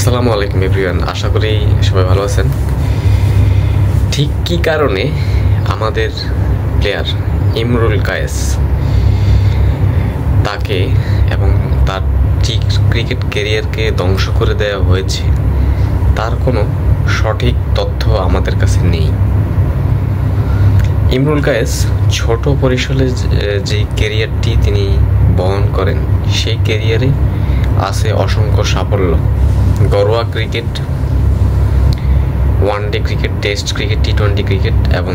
আসসালামু আলাইকুম এভরিওয়ান, আশা করি সবাই ভালো আছেন। ঠিক কী কারণে আমাদের প্লেয়ার ইমরুল কায়েস তাকে এবং তার ঠিক ক্রিকেট ক্যারিয়ারকে ধ্বংস করে দেওয়া হয়েছে তার কোনো সঠিক তথ্য আমাদের কাছে নেই। ইমরুল কায়েস ছোট পরিসরে যে ক্যারিয়ারটি তিনি বহন করেন সেই ক্যারিয়ারে আছে অসংখ্য সাফল্য। ঘরোয়া cricket, one day cricket, test cricket, টি-20 ক্রিকেট এবং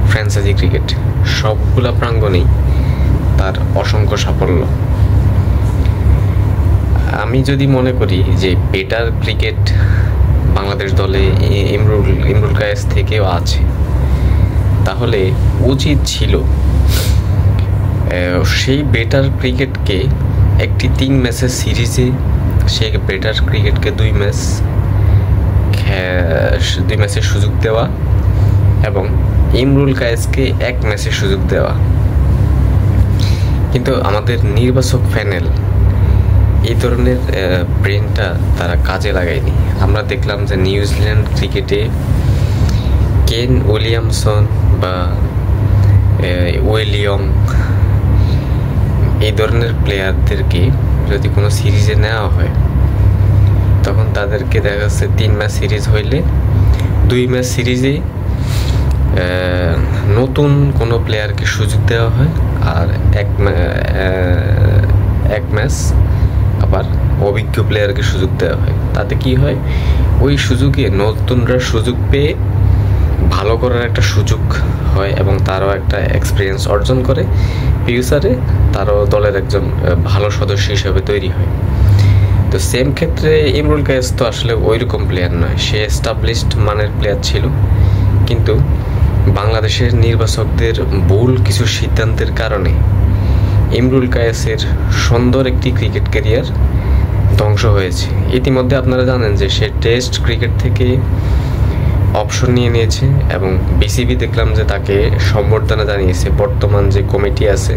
ফ্র্যাঞ্চাইজি ক্রিকেট সবগুলা প্রাঙ্গণেই তার অসংখ্য সাফল্য। আমি যদি মনে করি যে বেটার ক্রিকেট বাংলাদেশ দলে ইমরুল কায়েস থেকেও আছে, তাহলে উচিত ছিল সেই বেটার ক্রিকেটকে একটি 3 ম্যাচের সিরিজে সে বেটার ক্রিকেটকে 2 ম্যাচের সুযোগ দেওয়া এবং ইমরুল কায়েসকে 1 ম্যাচের সুযোগ দেওয়া। কিন্তু আমাদের নির্বাচক প্যানেল এই ধরনের ব্রেনটা তারা কাজে লাগায়নি। আমরা দেখলাম যে নিউজিল্যান্ড ক্রিকেটে কেন উইলিয়ামসন বা উইলিয়াম এই ধরনের প্লেয়ারদেরকে যদি কোনো সিরিজে নেওয়া হয়, তখন তাদেরকে দেখা যাচ্ছে 3 ম্যাচ সিরিজ হইলে 2 ম্যাচ সিরিজে নতুন কোনো প্লেয়ারকে সুযোগ দেওয়া হয় আর এক ম্যাচ আবার অভিজ্ঞ প্লেয়ারকে সুযোগ দেওয়া হয়। তাতে কি হয়, ওই সুযোগে নতুনরা সুযোগ পেয়ে ভালো করার একটা সুযোগ হয় এবং তারও একটা এক্সপিরিয়েন্স অর্জন করে, ফিউচারে তারও দলের একজন ভালো সদস্য হিসেবে তৈরি হয়। তো সেম ক্ষেত্রে ইমরুল কায়েস তো আসলে ওই রকম প্লেয়ার নয়, সে এস্টাবলিশড মানের প্লেয়ার ছিল, কিন্তু বাংলাদেশের নির্বাচকদের ভুল কিছু সিদ্ধান্তের কারণে ইমরুল কায়েসের সুন্দর একটি ক্রিকেট ক্যারিয়ার ধ্বংস হয়েছে। ইতিমধ্যে আপনারা জানেন যে সে টেস্ট ক্রিকেট থেকে অপশন নিয়েছে এবং বিসিবি দেখলাম যে তাকে সম্বর্ধনা জানিয়েছে। বর্তমান যে কমিটি আছে,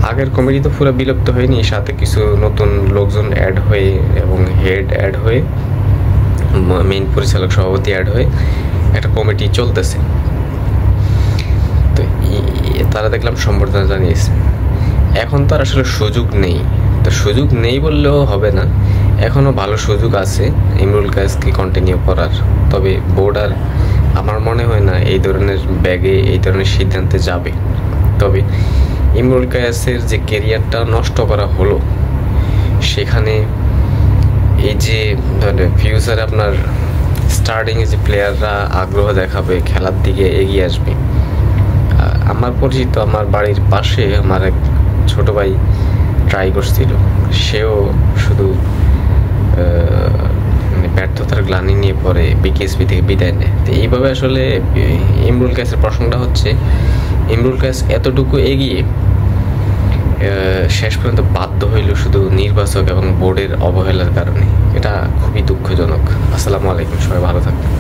আগের কমিটি তো পুরো বিলুপ্ত হয়নি, সাথে কিছু নতুন লোকজন অ্যাড হয়ে এবং হেড অ্যাড হয়ে, মেইন পরিচালক সভাপতি অ্যাড হয়ে একটা কমিটি চলতেছে। তো তারা দেখলাম সম্বর্ধনা জানিয়েছে। এখন তো আর আসলে সুযোগ নেই, তো সুযোগ নেই বললেও হবে না, এখনও ভালো সুযোগ আছে ইমরুল কায়েসকে কন্টিনিউ করার। তবে বোর্ড আর আমার মনে হয় না এই ধরনের এই ধরনের সিদ্ধান্তে যাবে। তবে ইমরুল কায়েসের যে ক্যারিয়ারটা নষ্ট করা হলো, সেখানে এই যে ফিউচারে আপনার স্টার্টিংয়ে যে প্লেয়াররা আগ্রহ দেখাবে, খেলার দিকে এগিয়ে আসবে। আমার পরিচিত, আমার বাড়ির পাশে আমার এক ছোট ভাই ট্রাই করছিল, সেও শুধু ব্যর্থতার গ্লানি নিয়ে পরে বিকেএসপি থেকে বিদায় নেয়। তো এইভাবে আসলে ইমরুল কায়েসের প্রশ্নটা হচ্ছে, ইমরুল কায়েস এতটুকু এগিয়ে শেষ পর্যন্ত বাধ্য হইল শুধু নির্বাচক এবং বোর্ডের অবহেলার কারণে। এটা খুবই দুঃখজনক। আসসালামু আলাইকুম, সবাই ভালো থাকবেন।